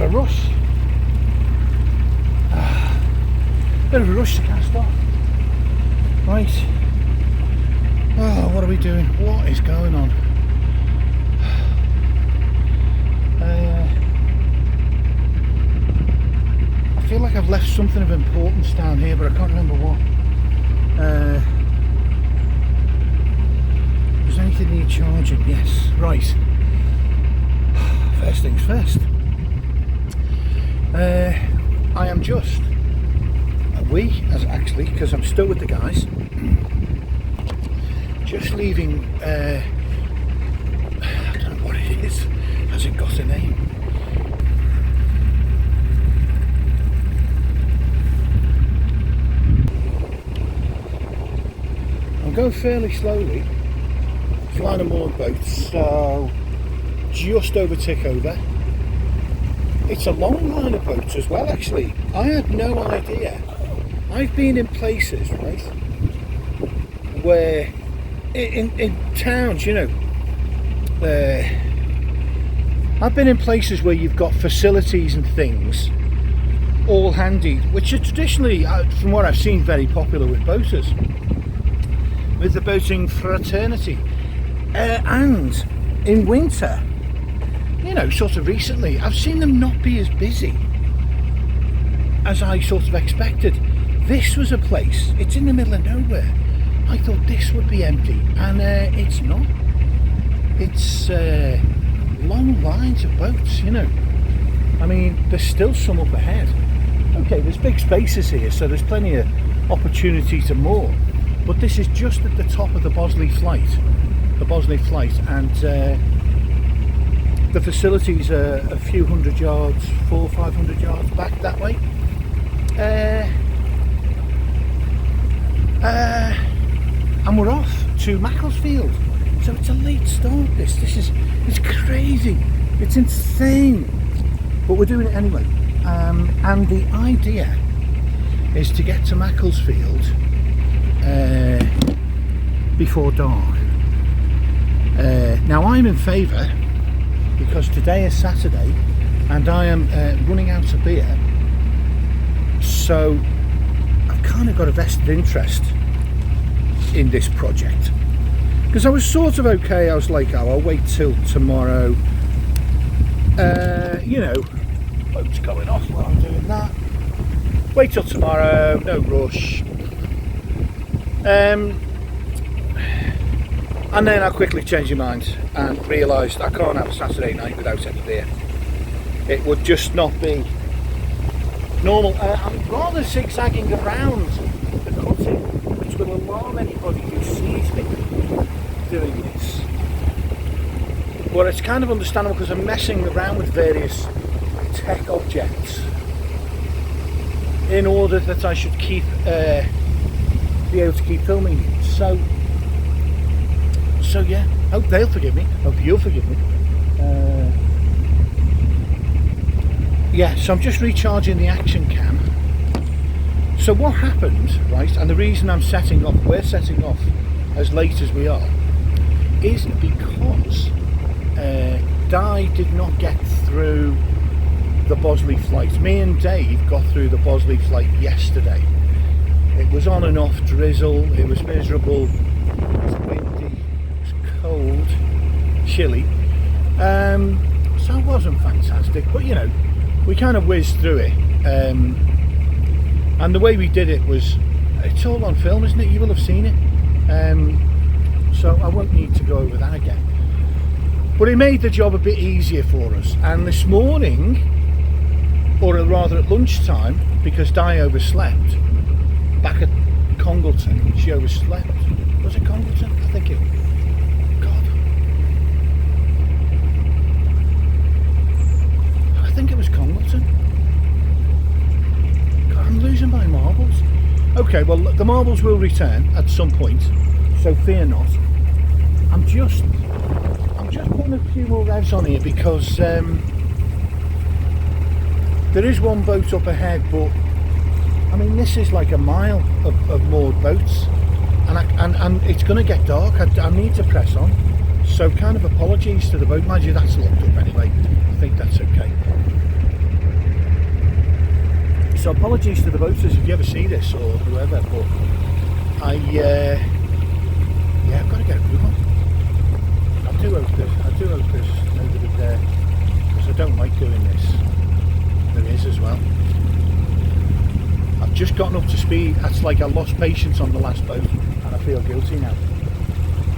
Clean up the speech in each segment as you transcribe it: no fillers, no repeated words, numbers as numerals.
of a rush. Bit of a rush to cast off. Right. Oh, what are we doing? What is going on? I feel like I've left something of importance down here, but I can't remember what. Does anything need charging? Yes. Right. First things first. I am just actually, because I'm still with the guys, just leaving. I don't know what it is. Has it got a name? I'm going fairly slowly. Flying a moored boat, so just over tick over. It's a long line of boats as well, actually. I had no idea. I've been in places, right, where in towns, you know, I've been in places where you've got facilities and things all handy, which are traditionally, from what I've seen, very popular with boaters, with the boating fraternity. And in winter, you know, sort of recently, I've seen them not be as busy as I sort of expected. This was a place, it's in the middle of nowhere. I thought this would be empty, and it's not. It's long lines of boats, you know. I mean, there's still some up ahead. Okay, there's big spaces here, so there's plenty of opportunity to moor. But this is just at the top of the Bosley flight. And the facilities are a few hundred yards, 400 or 500 yards back that way. And we're off to Macclesfield, so it's a late start. It's crazy, it's insane, but we're doing it anyway. And the idea is to get to Macclesfield before dark. Now I'm in favour because today is Saturday and I am running out of beer, so I've kind of got a vested interest in this project, because I was sort of okay. I was like, oh, I'll wait till tomorrow, you know, boat's going off while I'm doing that, wait till tomorrow, no rush. And then I quickly changed my mind and realised I can't have a Saturday night without any beer. It would just not be normal. I'm rather zigzagging around the cutting, which will alarm anybody who sees me doing this. But it's kind of understandable because I'm messing around with various tech objects in order that I should keep be able to keep filming. So yeah, hope they'll forgive me, hope you'll forgive me. Yeah, so I'm just recharging the action cam. So what happened, right, and the reason we're setting off as late as we are, is because Di did not get through the Bosley flight. Me and Dave got through the Bosley flight yesterday. It was on and off drizzle, it was miserable, it was windy, it was cold, chilly, so it wasn't fantastic, but you know, we kind of whizzed through it, and the way we did it was, it's all on film, isn't it? You will have seen it, so I won't need to go over that again, but it made the job a bit easier for us. And this morning, or rather at lunchtime, because Di overslept back at Congleton, she overslept. Was it Congleton? I think it. God, I think it was Congleton. God, I'm losing my marbles. Okay, well, the marbles will return at some point, so fear not. I'm just putting a few more revs on here because there is one boat up ahead, but I mean, this is like a mile of moored boats, and it's going to get dark. I need to press on, so kind of apologies to the boat. Mind you, that's locked up anyway. I think that's okay. So apologies to the boaters if you ever see this or whoever, but yeah, I've got to get a move on. I do hope there's nobody there, because I don't like doing this. There is as well. I've just gotten up to speed. That's like I lost patience on the last boat, and I feel guilty now.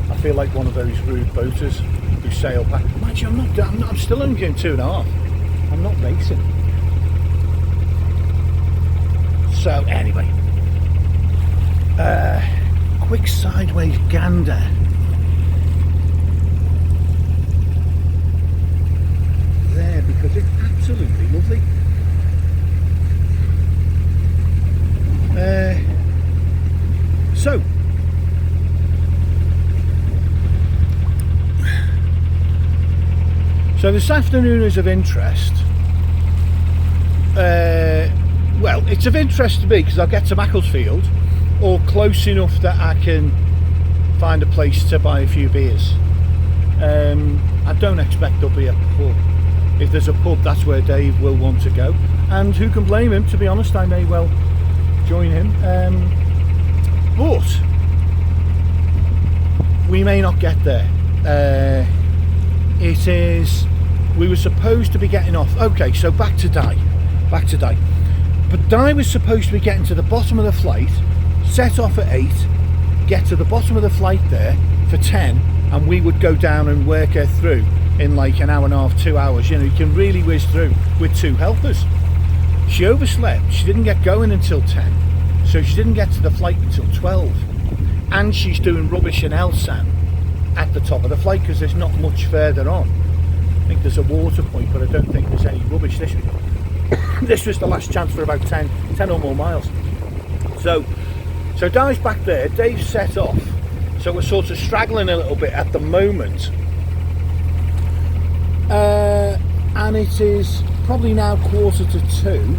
I feel like one of those rude boaters who sail back. Mind you, I'm still only doing 2.5. I'm not racing. So anyway, quick sideways gander. There, because it's absolutely lovely. So this afternoon is of interest. Well, it's of interest to me because I'll get to Macclesfield, or close enough that I can find a place to buy a few beers. I don't expect there'll be a pub. If there's a pub, that's where Dave will want to go, and who can blame him? To be honest, I may well join him, but we may not get there. We were supposed to be getting off. Okay, so back to Di. But Di was supposed to be getting to the bottom of the flight, set off at 8, get to the bottom of the flight there for 10, and we would go down and work her through in like an hour and a half, 2 hours. You know, you can really whiz through with 2 helpers. She overslept. She didn't get going until 10, so she didn't get to the flight until 12. And she's doing rubbish in Elsan at the top of the flight because there's not much further on. I think there's a water point, but I don't think there's any rubbish. This was the last chance for about 10 or more miles. So Di's back there, Dave's set off, so we're sort of straggling a little bit at the moment. And it is probably now 1:45.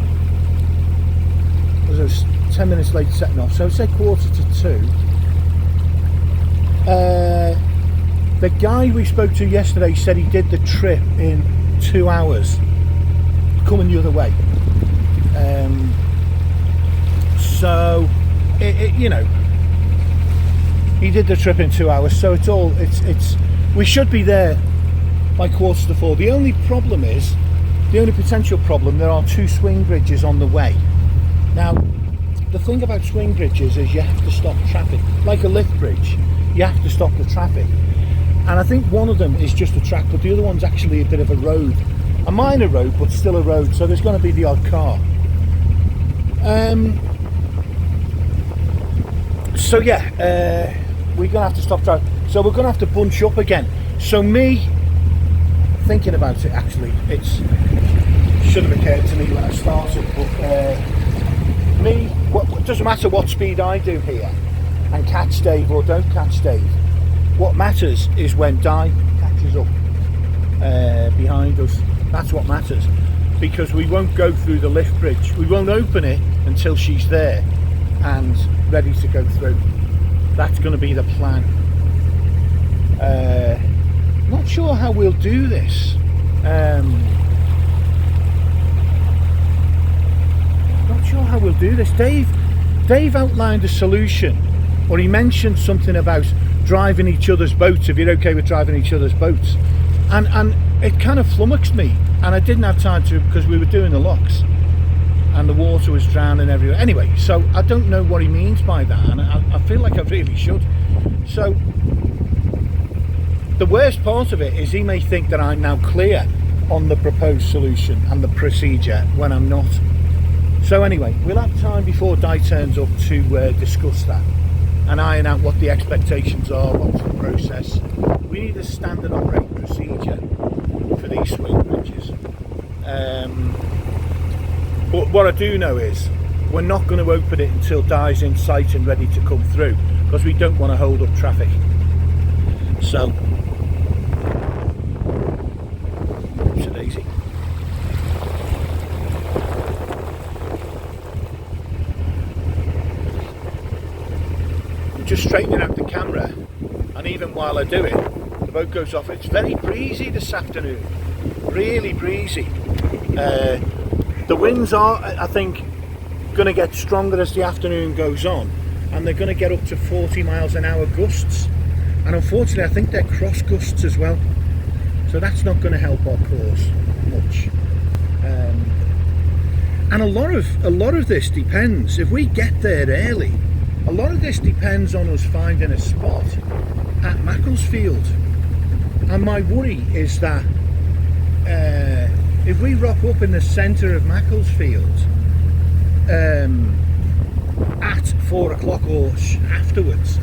I was 10 minutes late setting off, so I'd say 1:45. The guy we spoke to yesterday said he did the trip in 2 hours, coming the other way. So you know, he did the trip in 2 hours, so it's we should be there by 4:45. The only potential problem, there are 2 swing bridges on the way. Now, the thing about swing bridges is you have to stop traffic. Like a lift bridge, you have to stop the traffic. And I think one of them is just a track, but the other one's actually a bit of a road. A minor road, but still a road, so there's going to be the odd car. So yeah, we're going to have to stop traffic. So we're going to have to bunch up again. So me, thinking about it actually, it should have occurred to me when I started, but it doesn't matter what speed I do here and catch Dave or don't catch Dave. What matters is when Di catches up behind us. That's what matters, because we won't go through the lift bridge. We won't open it until she's there and ready to go through. That's going to be the plan. Not sure how we'll do this. Not sure how we'll do this. Dave outlined a solution, or he mentioned something about driving each other's boats, if you're okay with driving each other's boats, and it kind of flummoxed me, and I didn't have time to, because we were doing the locks and the water was drowning everywhere. Anyway, so I don't know what he means by that, and I feel like I really should. So the worst part of it is he may think that I'm now clear on the proposed solution and the procedure when I'm not. So anyway, we'll have time before Di turns up to discuss that and iron out what the expectations are, what's the process. We need a standard operating procedure for these swing bridges. But what I do know is we're not going to open it until Di's in sight and ready to come through, because we don't want to hold up traffic. So, oops, a daisy. Just straightening out the camera, and even while I do it, the boat goes off. It's very breezy this afternoon, really breezy. The winds are, I think, going to get stronger as the afternoon goes on, and they're going to get up to 40 miles an hour gusts, and unfortunately I think they're cross gusts as well, so that's not going to help our cause much. And a lot of this depends, if we get there early, a lot of this depends on us finding a spot at Macclesfield. And my worry is that if we rock up in the centre of Macclesfield at 4 o'clock or afterwards,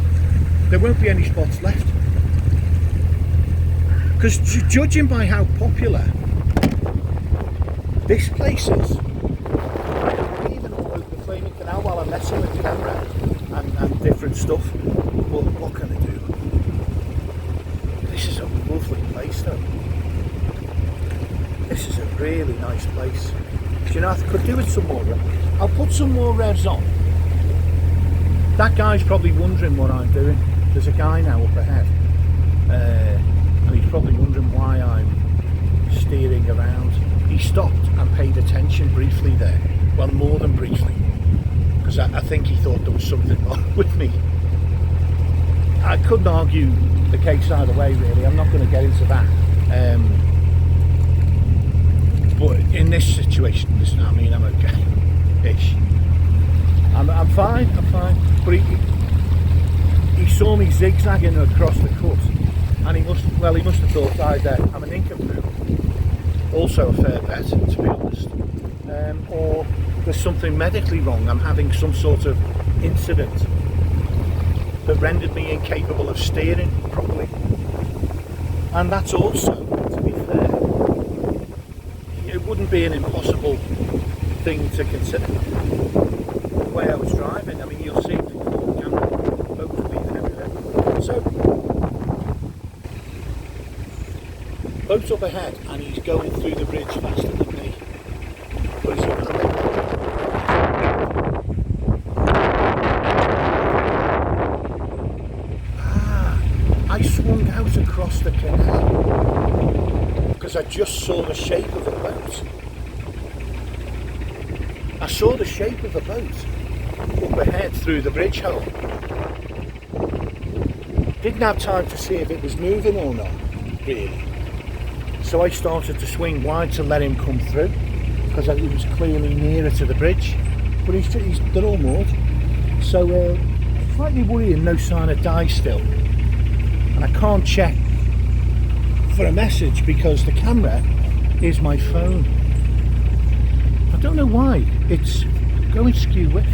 there won't be any spots left. Because judging by how popular this place is, even all over the flaming canal while I'm messing with the camera and different stuff, but what can I do? This is a lovely place though. This is a really nice place. Do you know, I could do with some more. I'll put some more revs on. That guy's probably wondering what I'm doing. There's a guy now up ahead, and he's probably wondering why I'm steering around. He stopped and paid attention briefly there. Well, more than briefly, because I think he thought there was something wrong with me. I couldn't argue the case either way, really. I'm not going to get into that. But in this situation, listen, I mean, I'm okay-ish. I'm fine. But he saw me zigzagging across the cut, and he must have thought I'm an incomplete. Also a fair bet, to be honest. Or there's something medically wrong. I'm having some sort of incident that rendered me incapable of steering properly. And that's also, to be fair, it wouldn't be an impossible thing to consider. The way I was driving, I mean, you'll see the camera, boats leaving everywhere. So, boat's up ahead, and he's going through the bridge faster than me. But he's I swung out across the canal because I just saw the shape of a boat. I saw the shape of a boat up ahead through the bridge hole. Didn't have time to see if it was moving or not, really. So I started to swing wide to let him come through because he was clearly nearer to the bridge. But they're all moored. So slightly worrying, no sign of die still. And I can't check for a message because the camera is my phone. I don't know why, it's going skew with.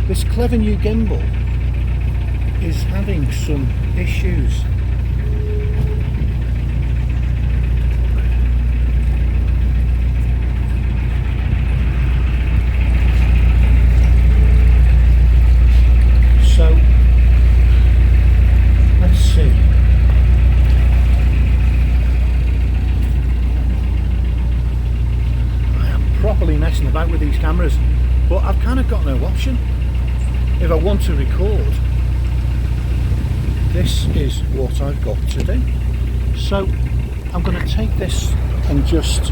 This clever new gimbal is having some issues. So let's see. I am properly messing about with these cameras, but I've kind of got no option. If I want to record, this is what I've got to do. So I'm going to take this and just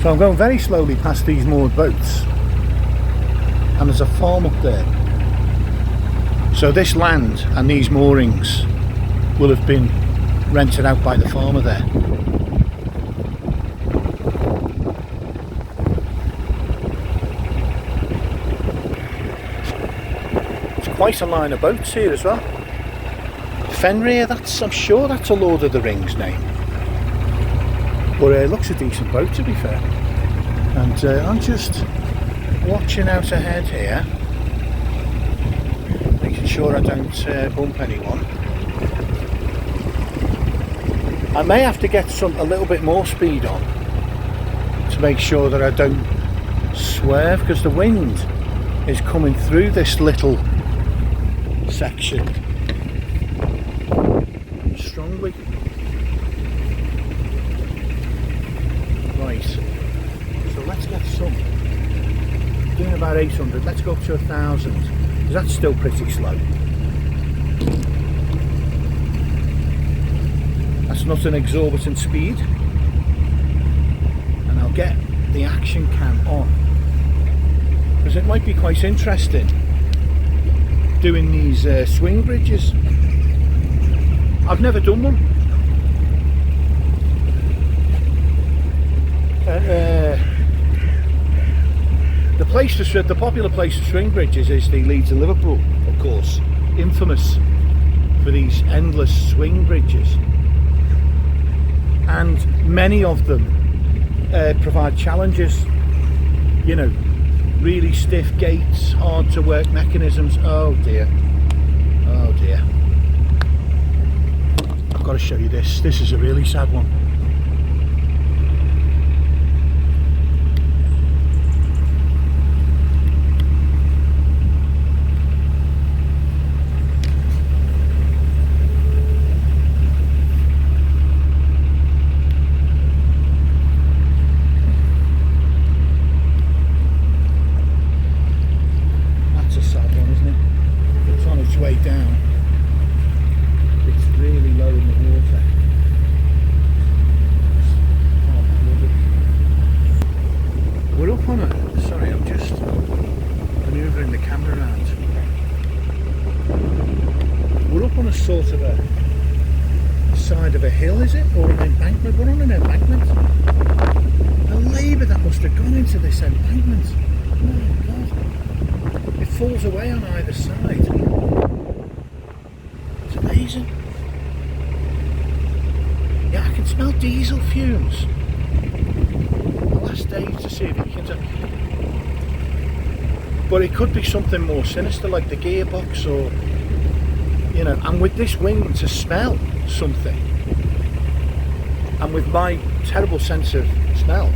I'm going very slowly past these moored boats, and there's a farm up there. So this land and these moorings will have been rented out by the farmer there. There's quite a line of boats here as well. Fenrir, I'm sure that's a Lord of the Rings name. But it looks a decent boat, to be fair. And I'm just watching out ahead here, making sure I don't bump anyone. I may have to get a little bit more speed on to make sure that I don't swerve, because the wind is coming through this little section strongly. Right, so let's get some. Doing about 800, let's go up to 1,000, because that's still pretty slow. That's not an exorbitant speed. And I'll get the action cam on, because it might be quite interesting doing these swing bridges. I've never done one. The popular place to swing bridges is the Leeds and Liverpool, of course, infamous for these endless swing bridges, and many of them provide challenges, you know, really stiff gates, hard to work mechanisms. Oh dear, oh dear. I've got to show you this. This is a really sad one. Way down, it's really low in the water. Oh, we're up on a, sorry, I'm just manoeuvring the camera around. We're up on a sort of a side of a hill, is it, or an embankment? We're on an embankment. The labour that must have gone into this embankment, oh God, it falls away on either side. Amazing. Yeah, I can smell diesel fumes. I'll ask Dave to see if he can tell. But it could be something more sinister, like the gearbox, or, you know, and with this wing to smell something, and with my terrible sense of smell,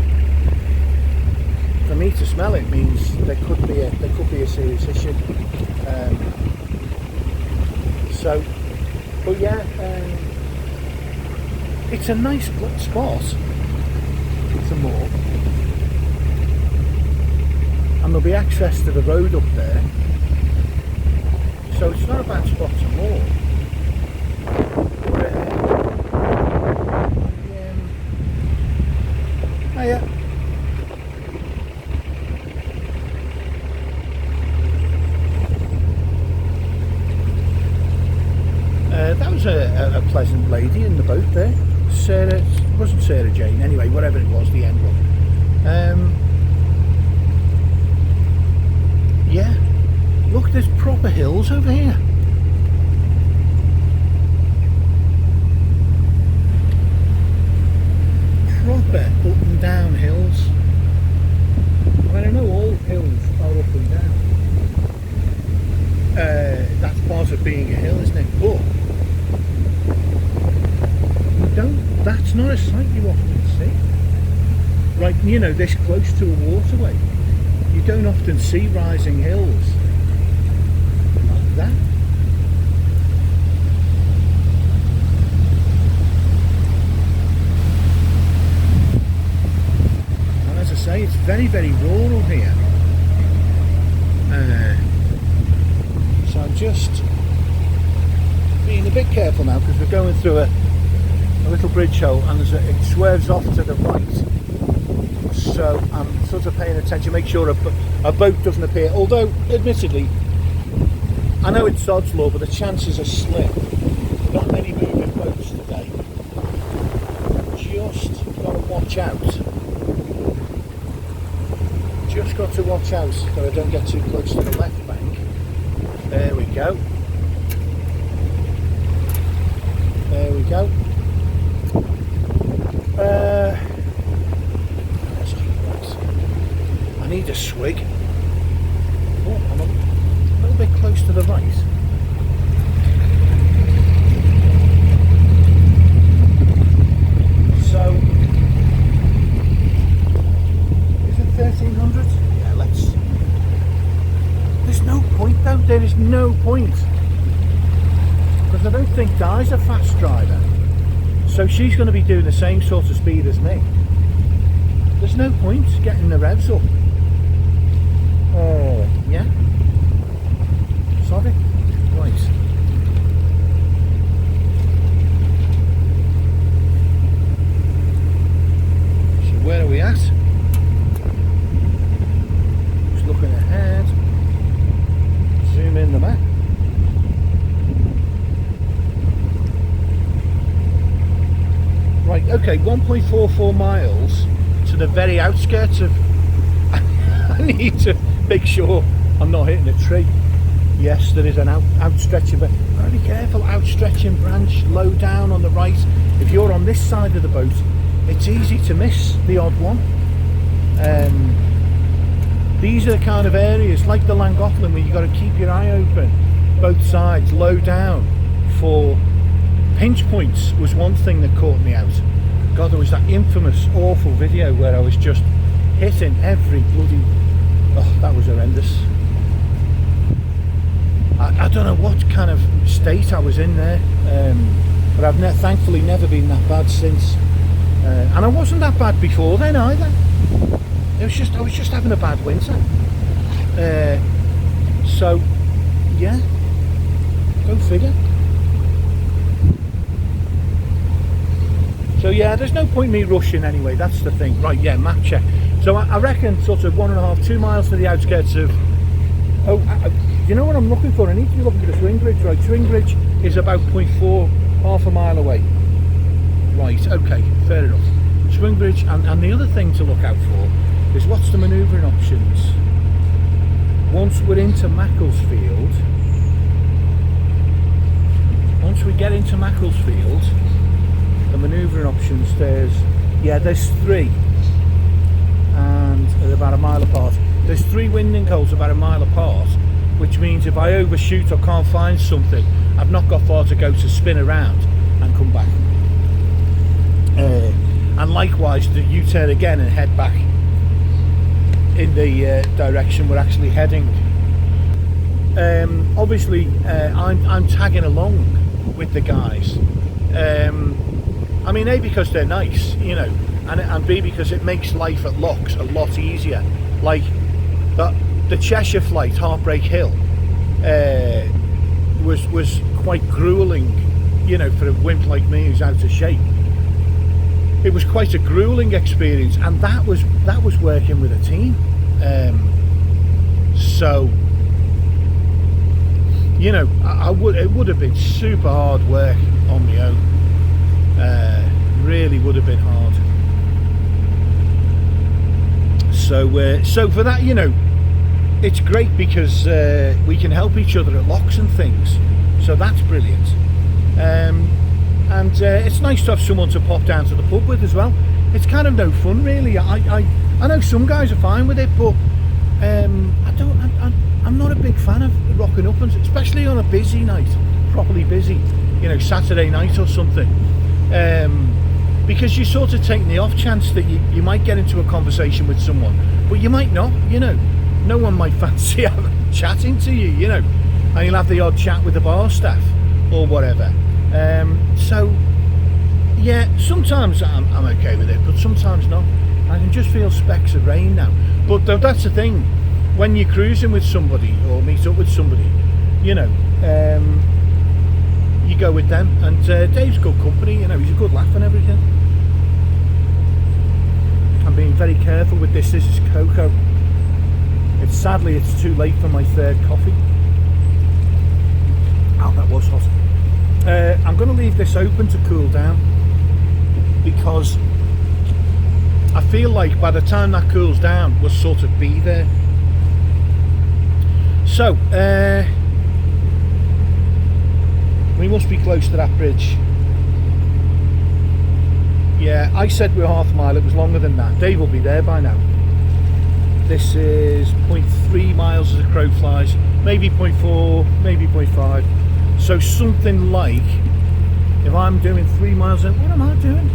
for me to smell it means there could be a serious issue. But yeah, it's a nice spot. It's a moor, and there'll be access to the road up there, so it's not a bad spot to moor. Oh yeah. That was a pleasant lady in the boat there. Sarah, it wasn't Sarah Jane, anyway, whatever it was, the end one. Yeah, look, there's proper hills over here. Proper up and down hills. I mean, I know all hills are up and down. That's part of being a hill, isn't it? But that's not a sight you often see. Right, you know, this close to a waterway, you don't often see rising hills like that. And as I say, it's very, very rural here. So I'm just being a bit careful now, because we're going through a little bridge hole, and it swerves off to the right, so I'm sort of paying attention, make sure a boat doesn't appear, although admittedly I know it's sod's law, but the chances are slim. Not many moving boats today. Just got to watch out. Just got to watch out so I don't get too close to the left bank. There we go. There we go. I need a swig. Oh, I'm a little bit close to the right. So, is it 1300? Yeah, let's. There's no point though. There is no point, because I don't think Di's a fast driver. So she's going to be doing the same sort of speed as me. There's no point getting the revs up. Oh, yeah. Sorry. Right. okay, 1.44 miles to the very outskirts of. I need to make sure I'm not hitting a tree. Yes, there is an outstretching, but very careful, outstretching branch low down on the right. If you're on this side of the boat, it's easy to miss the odd one. These are the kind of areas like the Llangollen where you've got to keep your eye open, both sides, low down, for pinch points was one thing that caught me out. God, there was that infamous, awful video where I was just hitting every bloody... Oh, that was horrendous. I don't know what kind of state I was in there, but I've thankfully never been that bad since. And I wasn't that bad before then either. I was just having a bad winter. So, yeah, go figure. So yeah, there's no point in me rushing anyway, that's the thing. Right, yeah, map check. So I reckon sort of 1.5, 2 miles to the outskirts of... Oh, you know what I'm looking for? I need to be looking for the swing bridge, right? Swing bridge is about 0.4, half a mile away. Right, okay, fair enough. Swing bridge, and the other thing to look out for is what's the manoeuvring options. Once we're into Macclesfield, once we get into Macclesfield, the manoeuvring options, there's 3, and they're about a mile apart. There's 3 winding holes about a mile apart, which means if I overshoot or can't find something, I've not got far to go to spin around and come back. And likewise, the U-turn again and head back in the direction we're actually heading. Obviously, I'm tagging along with the guys. I mean, A, because they're nice, you know, and B, because it makes life at locks a lot easier. Like the Cheshire flight, Heartbreak Hill, was quite grueling, you know, for a wimp like me who's out of shape. It was quite a grueling experience, and that was working with a team. So, you know, it would have been super hard work on my own. Really would have been hard. So for that, you know, it's great because we can help each other at locks and things. So that's brilliant. And it's nice to have someone to pop down to the pub with as well. It's kind of no fun, really. I know some guys are fine with it, but I'm not a big fan of rocking up, especially on a busy night, properly busy, you know, Saturday night or something. Because you're sort of taking the off chance that you might get into a conversation with someone, but you might not, you know. No one might fancy chatting to you, you know, and you'll have the odd chat with the bar staff or whatever. So yeah, sometimes I'm okay with it, but sometimes not. I can just feel specks of rain now. But that's the thing, when you're cruising with somebody or meet up with somebody, you know, you go with them, and Dave's good company, you know, he's a good laugh and everything. I'm being very careful with this. This is cocoa. Sadly it's too late for my 3rd coffee. Oh, that was hot. I'm going to leave this open to cool down, because I feel like by the time that cools down we'll sort of be there. So we must be close to that bridge. Yeah, I said we're half a mile, it was longer than that. Dave will be there by now. This is 0.3 miles as a crow flies, maybe 0.4, maybe 0.5. So something like, if I'm doing 3 miles, what am I doing?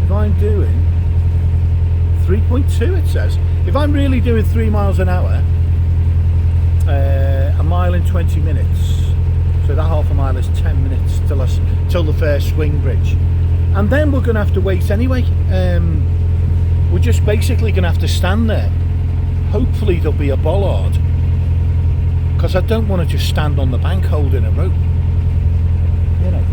If I'm doing 3.2, it says. If I'm really doing 3 miles an hour, a mile in 20 minutes. So that half a mile is 10 minutes till the first swing bridge. And then we're going to have to wait anyway. We're just basically going to have to stand there. Hopefully there'll be a bollard, because I don't want to just stand on the bank holding a rope, you know.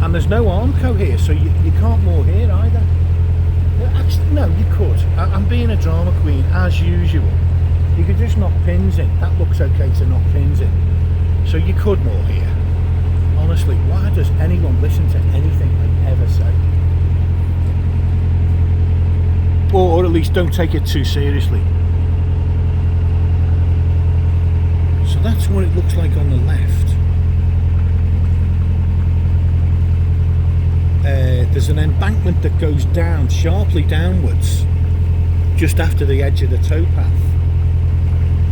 And there's no Armco here, so you can't moor here either. Actually, no, you could. I'm being a drama queen as usual. You could just knock pins in. That looks okay to knock pins in. So you could moor here. honestly, why does anyone listen to anything I ever say? Or at least don't take it too seriously. So that's what it looks like on the left. There's an embankment that goes down, sharply downwards, just after the edge of the towpath.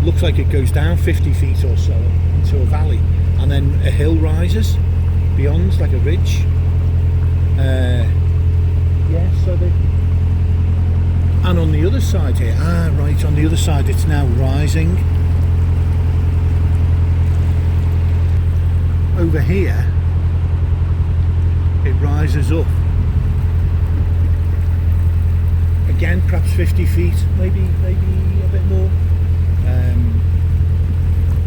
Looks like it goes down 50 feet or so into a valley, and then a hill rises beyond, like a ridge. And on the other side here, right, on the other side it's now rising. Over here, it rises up. Again, perhaps 50 feet, maybe a bit more.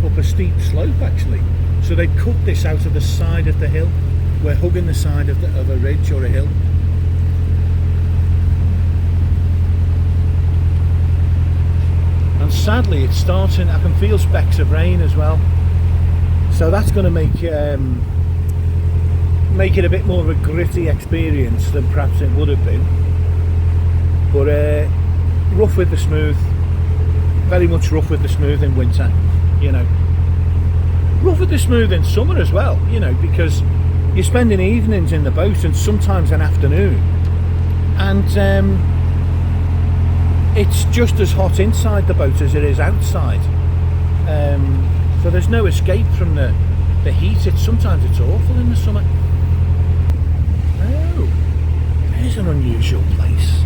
Up a steep slope, actually. So they cut this out of the side of the hill. We're hugging the side of a ridge or a hill. And sadly, it's starting. I can feel specks of rain as well. So that's going to make it a bit more of a gritty experience than perhaps it would have been. But rough with the smooth, very much rough with the smooth in winter, you know. Rough with the smooth in summer as well, you know, because you're spending evenings in the boat and sometimes an afternoon, and it's just as hot inside the boat as it is outside. So there's no escape from the heat. Sometimes it's awful in the summer. Oh, there's an unusual place.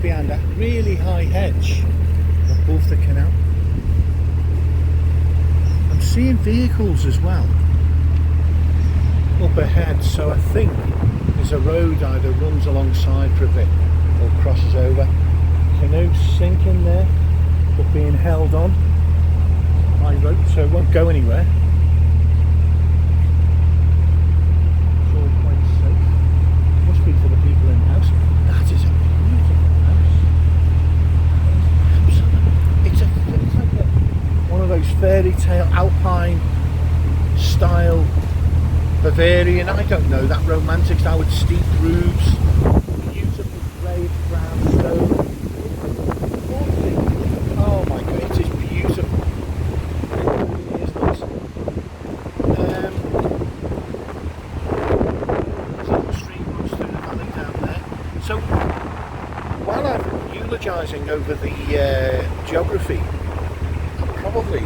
Behind that really high hedge above the canal. I'm seeing vehicles as well up ahead, so I think there's a road either runs alongside for a bit or crosses over. Canoe sinking there, but being held on by rope, so it won't go anywhere. It's all quite safe. Must be for the people in the house. That is a beautiful house. It's like one of those fairy tale alpine style Bavarian, I don't know, that romantic style with steep roofs, beautiful grey brown stone. Oh my god, it is beautiful. It really is nice. Little stream runs through the valley down there. So while I'm eulogising over the geography, I'm probably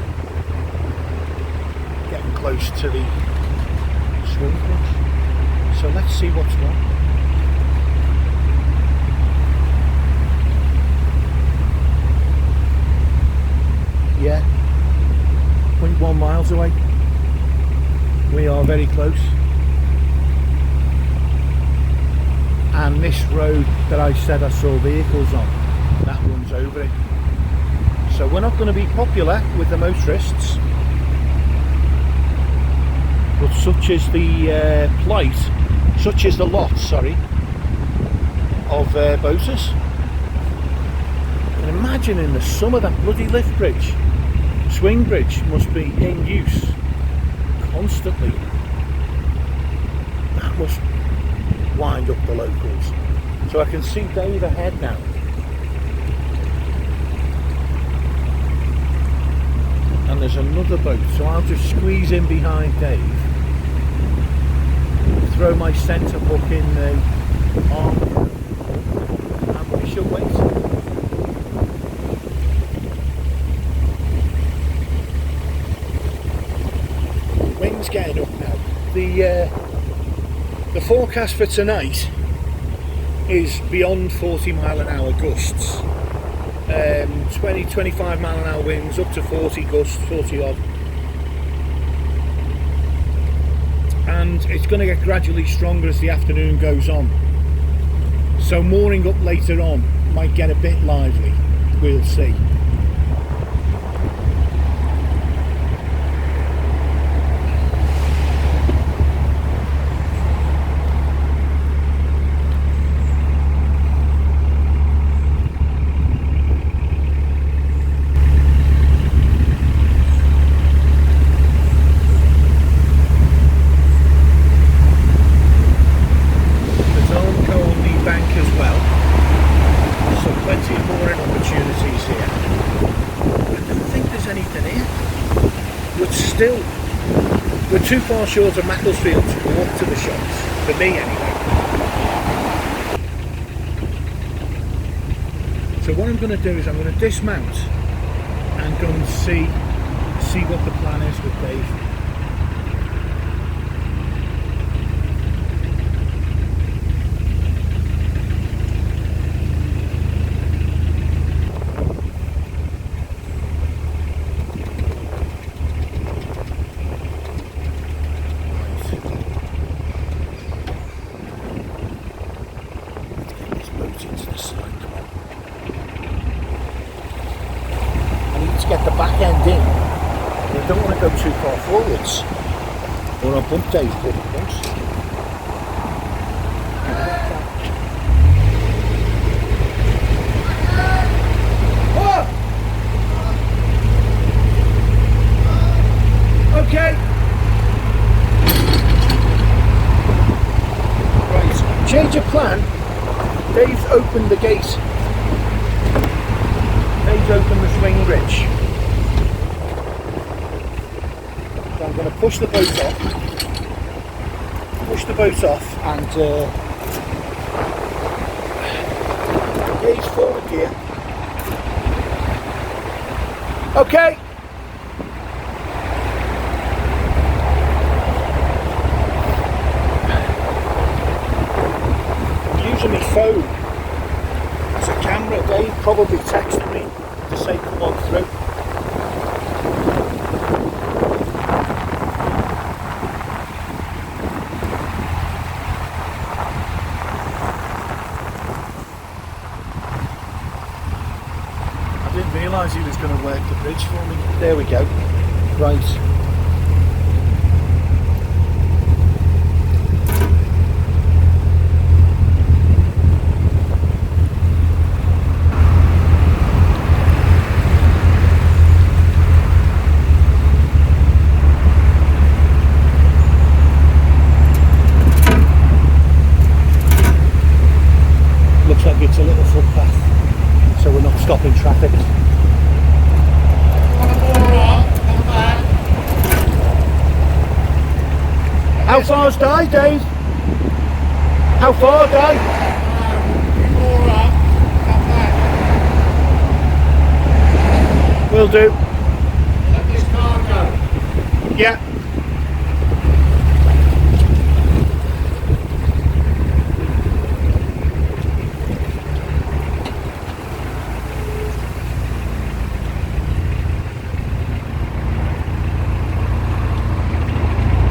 getting close to the swing bridge. So let's see what's what. Yeah, 0.1 miles away. We are very close. And this road that I said I saw vehicles on, that runs over it. So we're not going to be popular with the motorists, but such is the plight, such is the lot, of boaters. And imagine in the summer that bloody lift bridge, swing bridge, must be in use constantly. That must wind up the locals. So I can see Dave ahead now. And there's another boat, so I'll just squeeze in behind Dave, throw my centre hook in the arm, and we shall wait. Wind's getting up now. The forecast for tonight is beyond 40 mile an hour gusts. 20-25 mile an hour winds, up to 40 gusts, 40 odd. and it's going to get gradually stronger as the afternoon goes on. So mooring up later on might get a bit lively, we'll see. Still, we're too far short of Macclesfield to walk to the shops, for me anyway. So what I'm going to do is I'm going to dismount and go and see what the plan is with Dave. Get the back end in. I don't want to go too far forwards or I'll bump Dave pretty close. Okay. Right, change of plan. Dave's opened the gate. Dave's opened the swing bridge. So I'm going to push the boat off and engage forward gear. Okay. I'm using my phone as a camera. Dave probably texted me to say come on through. I didn't realise he was going to work the bridge for me. There we go. Right. Looks like it's a little footpath, so we're not stopping traffic. How far's Di, Dave? How far, Di? Will do. Let this car go. Yeah.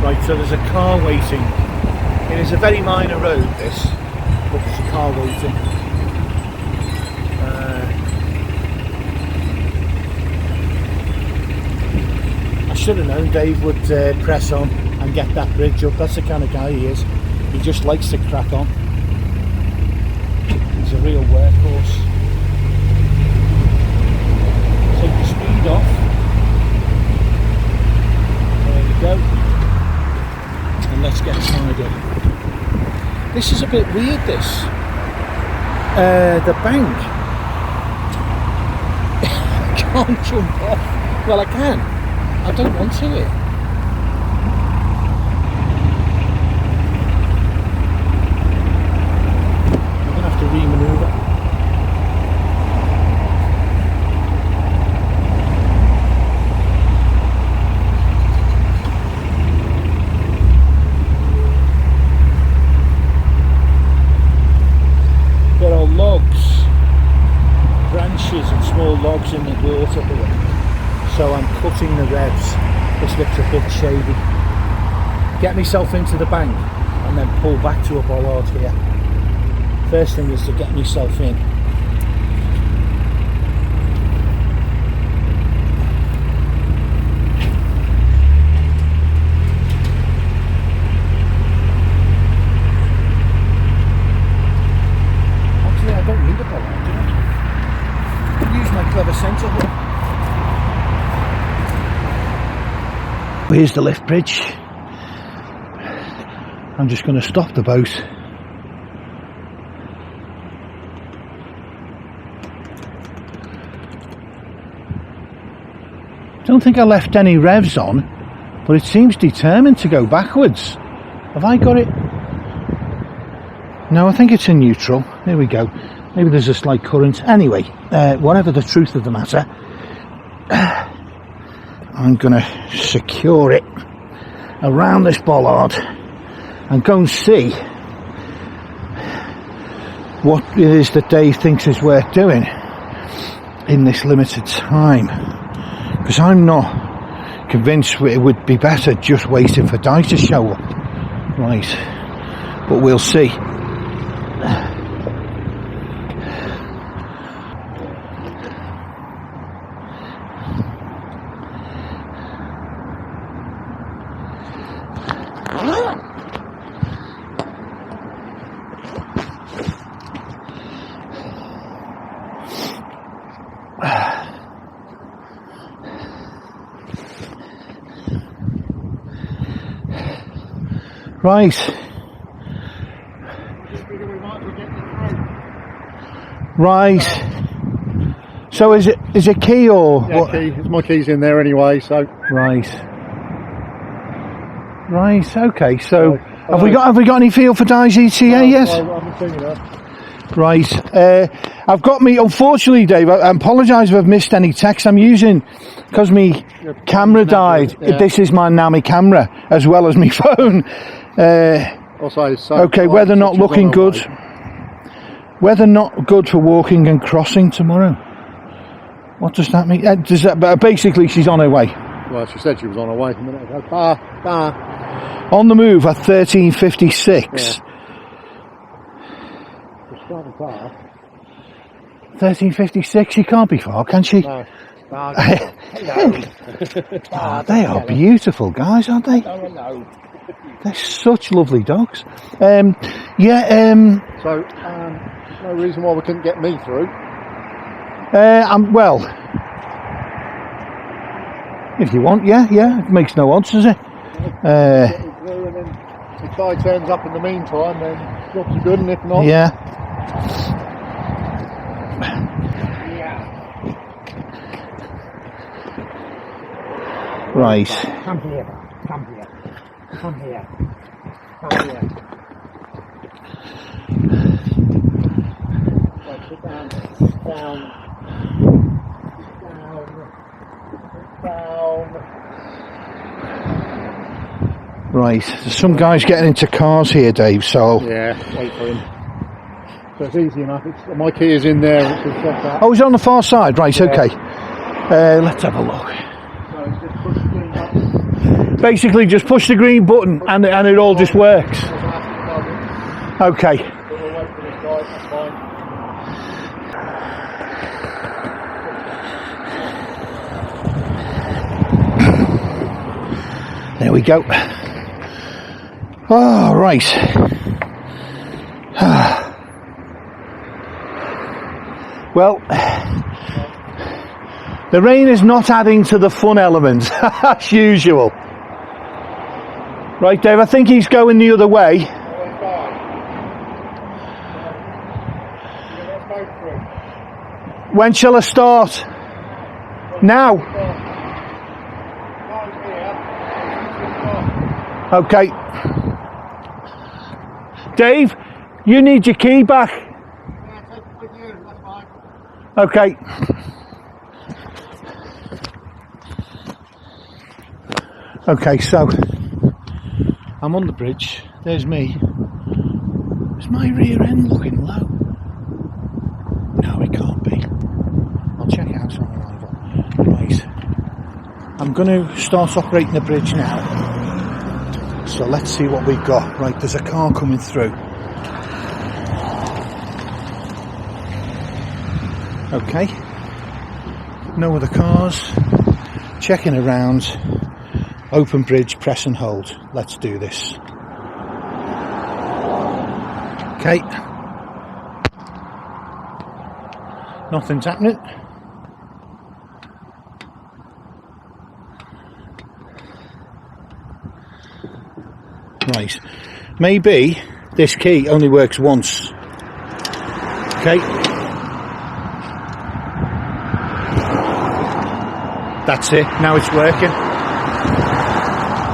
Right, so there's a car waiting. It is a very minor road, this, but there's a car waiting. I should have known Dave would press on and get that bridge up. That's the kind of guy he is. He just likes to crack on. He's a real workhorse. Take the speed off. There we go. And let's get tied up. This is a bit weird, this. The bank. I can't jump off. Well, I can. I don't want to it. I'm going to have to re-manoeuvre. There are logs, branches and small logs in the water here. So I'm cutting the revs. This looks a bit shady. get myself into the bank and then pull back to a bollard here. First thing is to get myself in. Actually, I don't need a bollard, do I? I'll use my clever centre hook. Here's the lift bridge. I'm just going to stop the boat. Don't think I left any revs on, but it seems determined to go backwards. Have I got it? No, I think it's in neutral. There we go. Maybe there's a slight current. Anyway, whatever the truth of the matter, I'm going to secure it around this bollard and go and see what it is that Dave thinks is worth doing in this limited time. Because I'm not convinced it would be better just waiting for Di to show up. Right, but we'll see. Right. Right. So is it key or yeah, what? Key. My key's in there anyway, so Right. Right, okay, so have we got any feel for Di's ETA yet? I haven't seen that. Right, I've got me, unfortunately Dave, I apologise if I've missed any text. I'm using, because my camera died, this is my camera as well as my phone. Okay, weather not looking good. Weather not good for walking and crossing tomorrow. What does that mean? Basically she's on her way. Well, she said she was on her way a minute ago. On the move at 13:56. Yeah. 13:56. She can't be far, can she? No. They are beautiful guys, aren't they? No. They're such lovely dogs. So, no reason why we couldn't get me through. Well, if you want, yeah, it makes no odds, does it? Get me through, and then if I turns up in the meantime, then jobs are good, and if not, Yeah. Right. Come here. Right, sit down. Right. There's some guys getting into cars here, Dave. So. Yeah, wait for him. So it's easy enough. My key is in there. It's just set that. Oh, he's on the far side. Right. Yeah. Okay. Let's have a look. So it's just push the green button. Basically, just push the green button, and it all just works. Okay. But we'll wait for this guy. That's fine. There we go. Oh, right. Well, the rain is not adding to the fun element, as usual. Right, Dave, I think he's going the other way. When shall I start? Now. Okay. Dave, you need your key back. Okay. Okay, so I'm on the bridge. There's me. Is my rear end looking low? No, it can't be. I'll check it out on arrival. Right. I'm going to start operating the bridge now. So let's see what we've got. Right, there's a car coming through. Okay, no other cars. Checking around. Open bridge, press and hold. Let's do this. Okay. Nothing's happening. Right. Maybe this key only works once. Okay. That's it. Now it's working.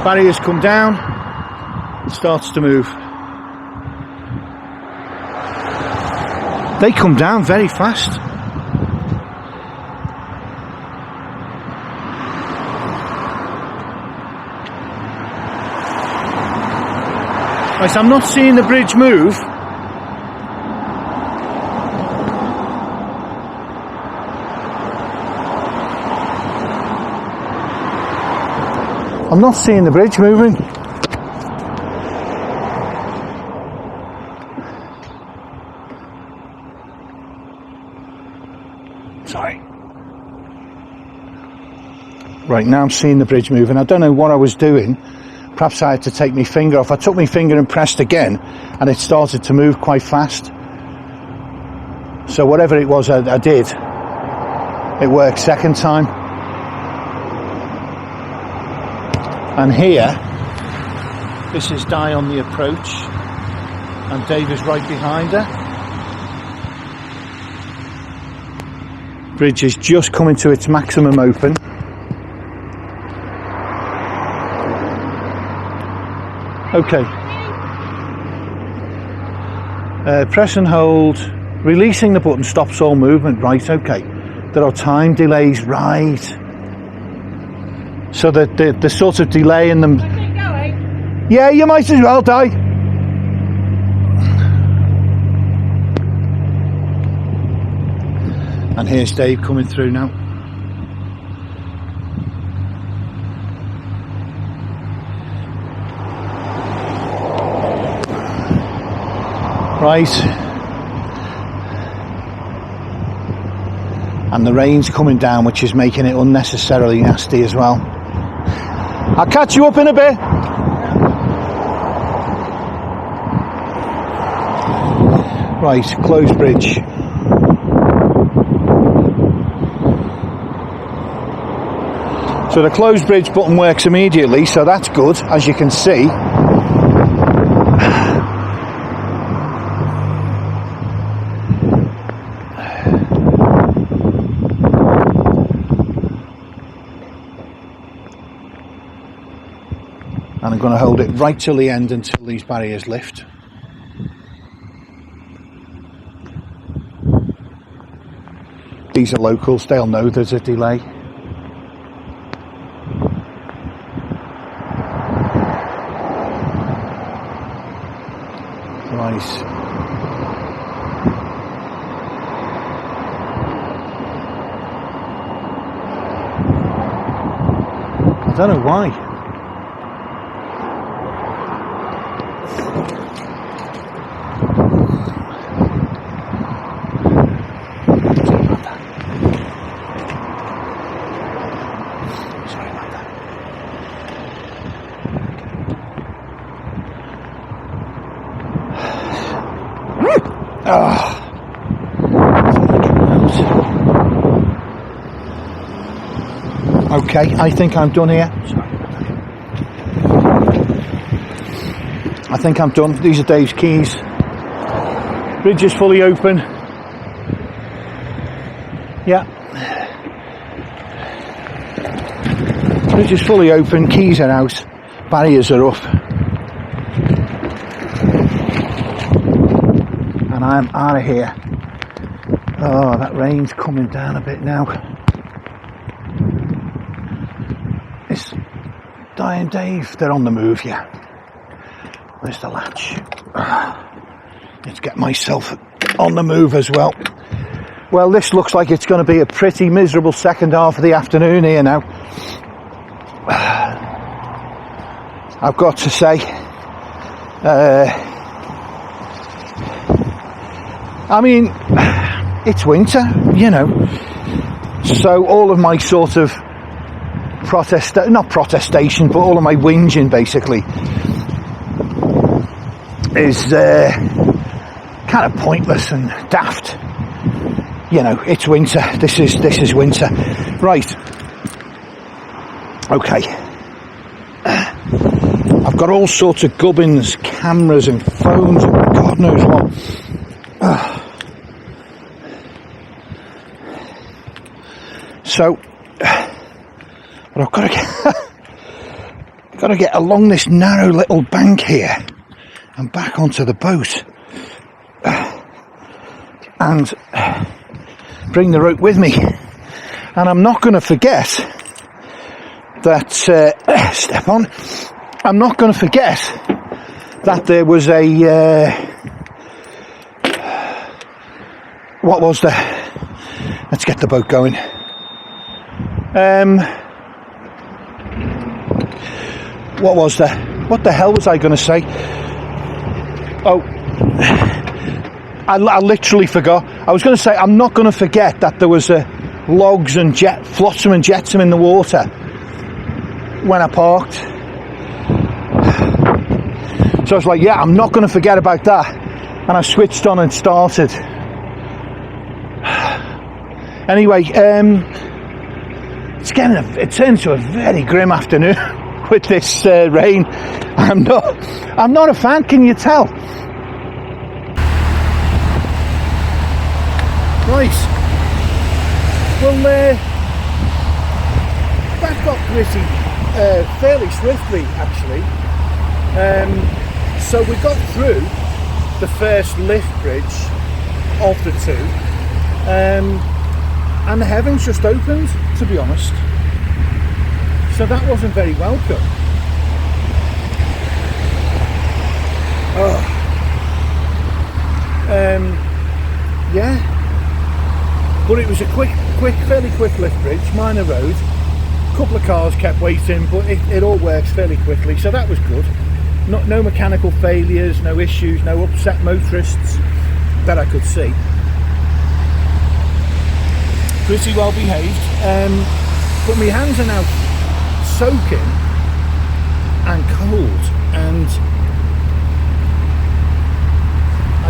Barriers come down. It starts to move. They come down very fast. Right, I'm not seeing the bridge move. I'm not seeing the bridge moving. Sorry. Right, now I'm seeing the bridge moving. I don't know what I was doing. Perhaps I had to take my finger off. I took my finger and pressed again, and it started to move quite fast. So whatever it was I did, it worked second time. And here, this is Di on the approach, and Dave is right behind her. Bridge is just coming to its maximum open. Okay. Press and hold. Releasing the button stops all movement. Right, okay. There are time delays. Right. So the sort of delay in them. Going? Yeah, you might as well, Di. And here's Dave coming through now. Right. And the rain's coming down, which is making it unnecessarily nasty as well. I'll catch you up in a bit. Right, closed bridge. So the closed bridge button works immediately, so that's good, as you can see. And I'm going to hold it right till the end until these barriers lift. These are locals, they'll know there's a delay. Right. I don't know why. Okay, I think I'm done here. I think I'm done. These are Dave's keys. Bridge is fully open. Yeah. Bridge is fully open, keys are out, barriers are up. And I'm out of here. Oh, that rain's coming down a bit now. It's Di and Dave, they're on the move, yeah. Where's the latch? Let's get myself on the move as well. Well, this looks like it's going to be a pretty miserable second half of the afternoon here now. I've got to say, I mean, it's winter, you know, so all of my sort of not protestation, but all of my whinging basically is kind of pointless and daft. You know, it's winter. This is winter, right? Okay. I've got all sorts of gubbins, cameras and phones and God knows what. So, but I've got to get along this narrow little bank here and back onto the boat and bring the rope with me. And I'm not going to forget that step on. I'm not going to forget that there was a what was there? Let's get the boat going. What was there? What the hell was I going to say? Oh, I literally forgot. I was going to say I'm not going to forget that there was logs and flotsam and jetsam in the water when I parked. So I was like, yeah, I'm not going to forget about that. And I switched on and started. Anyway, it's turned into a very grim afternoon with this rain. I'm not a fan, can you tell? Right. Well, that got pretty fairly swiftly, actually. So we got through the first lift bridge of the two, and the heavens just opened, to be honest. So that wasn't very welcome. Yeah, but it was a fairly quick lift bridge, minor road. A couple of cars kept waiting, but it all works fairly quickly, so that was good. No mechanical failures, no issues, no upset motorists that I could see. Pretty well behaved, but my hands are now soaking and cold, and I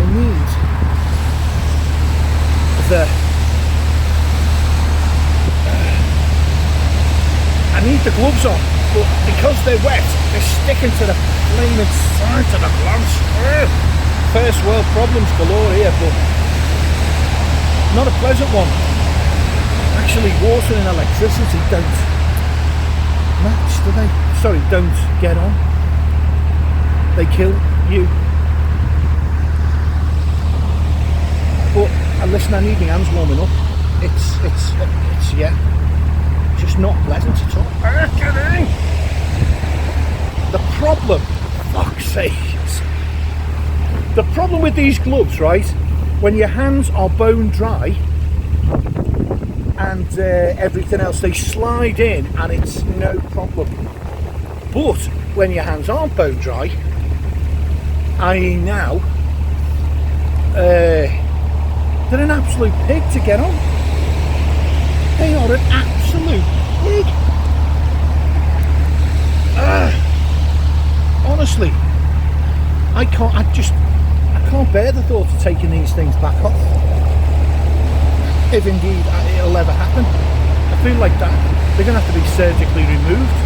need the gloves on, but because they're wet, they're sticking to the flaming sides of the gloves. First world problems galore here, but not a pleasant one. Actually, water and electricity don't match, do they? Sorry, don't get on. They kill you. But listen, I need my hands warming up. It's yeah, just not pleasant at all. The problem, fuck's sakes, the problem with these gloves, right? When your hands are bone dry and everything else, they slide in and it's no problem. But when your hands aren't bone dry, i.e. now, they're an absolute pig to get on. They are an absolute pig. Honestly, I can't bear the thought of taking these things back off. If indeed it'll ever happen. I feel like that they're going to have to be surgically removed.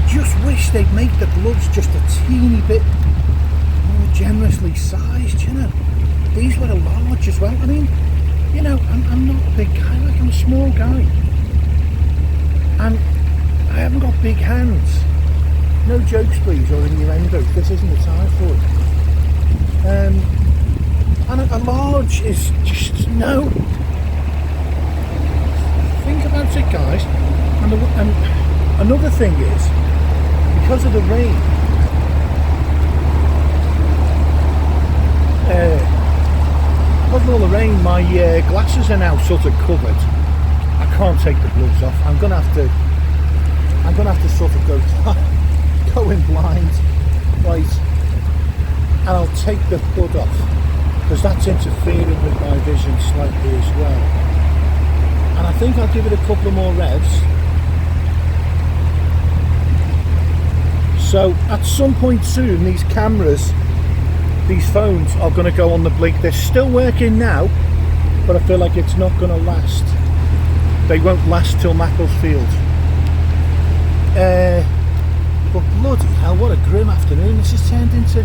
Just wish they'd make the gloves just a teeny bit more generously sized, you know. These were a large as well. I mean, you know, I'm not a big guy, like I'm a small guy. And I haven't got big hands. No jokes please, or innuendo. This isn't the time for it. And a large is just no. Think about it, guys. And another thing is, because of the rain, because of all the rain, my glasses are now sort of covered I can't take the gloves off. I'm gonna have to sort of go in blind, right? And I'll take the hood off because that's interfering with my vision slightly as well. And I think I'll give it a couple of more revs. So at some point soon, these cameras, these phones are going to go on the blink. They're still working now, but I feel like it's not going to last. They won't last till Macclesfield. But bloody hell, what a grim afternoon this has turned into.